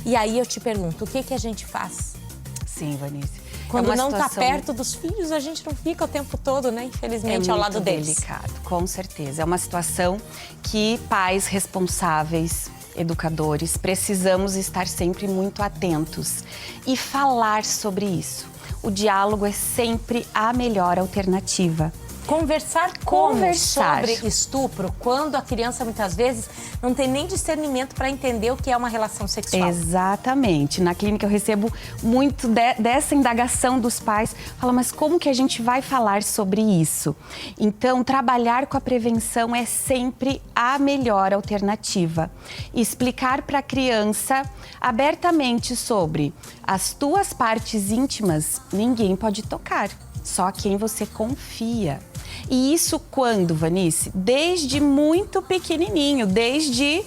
E aí eu te pergunto, o que que a gente faz? Sim, Vanice. Quando não tá perto dos filhos, a gente não fica o tempo todo, né? Infelizmente, ao lado deles. É muito delicado, com certeza. É uma situação que pais responsáveis, educadores, precisamos estar sempre muito atentos e falar sobre isso. O diálogo é sempre a melhor alternativa. Conversar sobre estupro, quando a criança muitas vezes não tem nem discernimento para entender o que é uma relação sexual. Exatamente. Na clínica eu recebo muito dessa indagação dos pais. Fala, mas como que a gente vai falar sobre isso? Então, trabalhar com a prevenção é sempre a melhor alternativa. Explicar para a criança abertamente sobre as tuas partes íntimas, ninguém pode tocar, só quem você confia. E isso quando, Vanice? Desde muito pequenininho, desde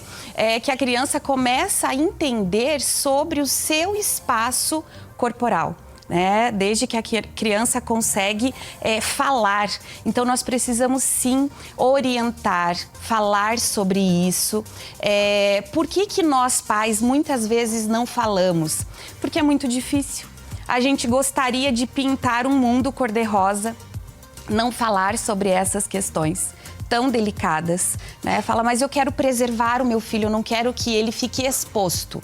que a criança começa a entender sobre o seu espaço corporal. Né? Desde que a criança consegue falar. Então, nós precisamos sim orientar, falar sobre isso. Por que nós pais muitas vezes não falamos? Porque é muito difícil. A gente gostaria de pintar um mundo cor-de-rosa, não falar sobre essas questões tão delicadas, né? Fala, mas eu quero preservar o meu filho, eu não quero que ele fique exposto.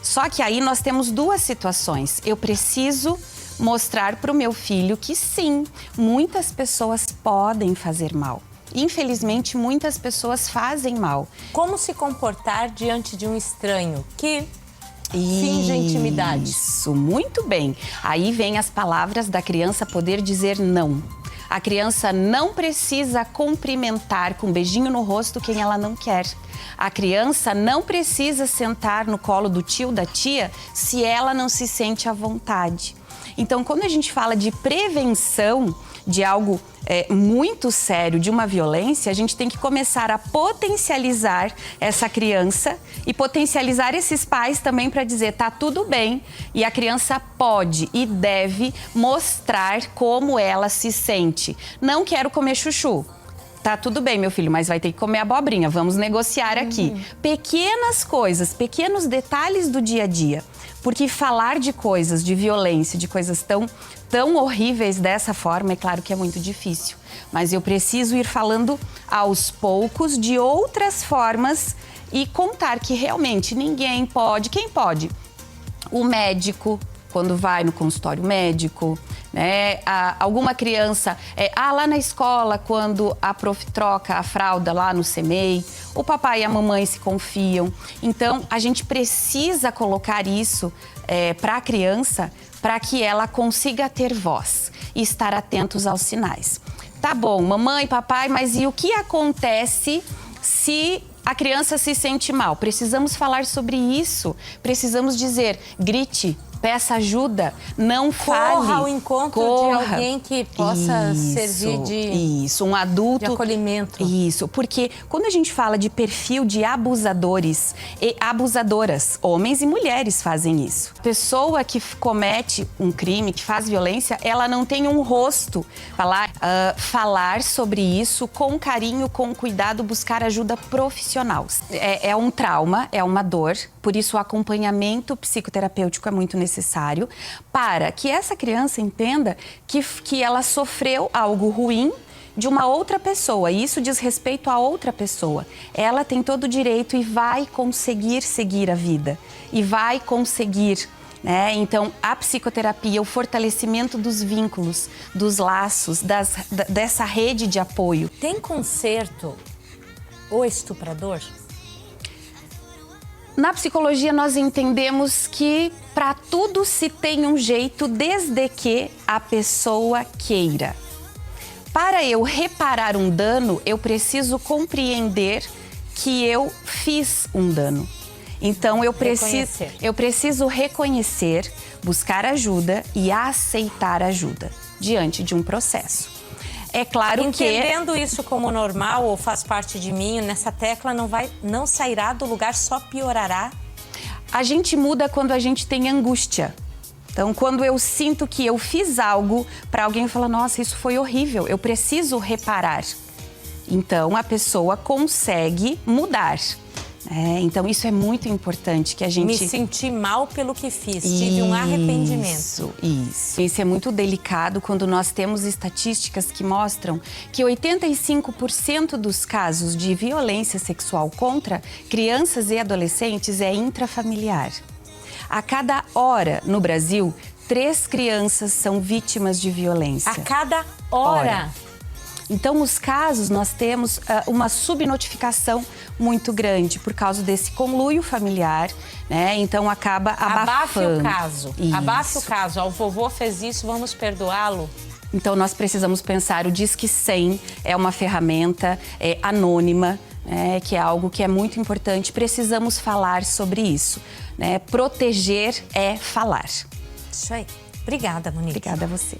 Só que aí nós temos duas situações. Eu preciso mostrar para o meu filho que sim, muitas pessoas podem fazer mal. Infelizmente, muitas pessoas fazem mal. Como se comportar diante de um estranho que finge intimidade? Isso, muito bem. Aí vem as palavras da criança poder dizer não. A criança não precisa cumprimentar com um beijinho no rosto quem ela não quer. A criança não precisa sentar no colo do tio, da tia, se ela não se sente à vontade. Então, quando a gente fala de prevenção de algo muito sério, de uma violência, a gente tem que começar a potencializar essa criança e potencializar esses pais também para dizer, tá tudo bem, e a criança pode e deve mostrar como ela se sente. Não quero comer chuchu. Tá tudo bem, meu filho, mas vai ter que comer abobrinha, vamos negociar aqui. Pequenas coisas, pequenos detalhes do dia a dia. Porque falar de coisas, de violência, de coisas tão horríveis dessa forma, é claro que é muito difícil. Mas eu preciso ir falando aos poucos de outras formas e contar que realmente ninguém pode. Quem pode? O médico, quando vai no consultório médico, né? Alguma criança, lá na escola, quando a prof troca a fralda lá no CMEI, o papai e a mamãe se confiam. Então, a gente precisa colocar isso para a criança, para que ela consiga ter voz e estar atentos aos sinais. Tá bom, mamãe, papai, mas e o que acontece se a criança se sente mal? Precisamos falar sobre isso. Precisamos dizer, grite, peça ajuda, não fale. Corra ao encontro de alguém que possa servir de um adulto. De acolhimento. Isso, porque quando a gente fala de perfil de abusadores e abusadoras, homens e mulheres fazem isso. A pessoa que comete um crime, que faz violência, ela não tem um rosto. Falar sobre isso com carinho, com cuidado, buscar ajuda profissional. É um trauma, é uma dor, por isso o acompanhamento psicoterapêutico é muito necessário para que essa criança entenda que ela sofreu algo ruim de uma outra pessoa, e isso diz respeito a outra pessoa. Ela tem todo o direito e vai conseguir seguir a vida, e vai conseguir, né? Então, a psicoterapia, o fortalecimento dos vínculos, dos laços, dessa rede de apoio. Tem conserto o estuprador? Na psicologia, nós entendemos que para tudo se tem um jeito, desde que a pessoa queira. Para eu reparar um dano, eu preciso compreender que eu fiz um dano. Então, eu preciso reconhecer, buscar ajuda e aceitar ajuda diante de um processo. É claro Entendendo isso como normal ou faz parte de mim, nessa tecla não sairá do lugar, só piorará. A gente muda quando a gente tem angústia. Então, quando eu sinto que eu fiz algo para alguém, fala, nossa, isso foi horrível, eu preciso reparar. Então, a pessoa consegue mudar, Então isso é muito importante que a gente... Me senti mal pelo que fiz, tive um arrependimento. Isso. Isso é muito delicado quando nós temos estatísticas que mostram que 85% dos casos de violência sexual contra crianças e adolescentes é intrafamiliar. A cada hora no Brasil, 3 crianças são vítimas de violência. A cada hora. Então, os casos, nós temos uma subnotificação muito grande por causa desse conluio familiar, né? Então, acaba abafando. Abafe o caso. Isso. Abafe o caso. O vovô fez isso, vamos perdoá-lo? Então, nós precisamos pensar, o Disque 100 é uma ferramenta anônima, que é algo que é muito importante. Precisamos falar sobre isso, né? Proteger é falar. Isso aí. Obrigada, Monique. Obrigada a você.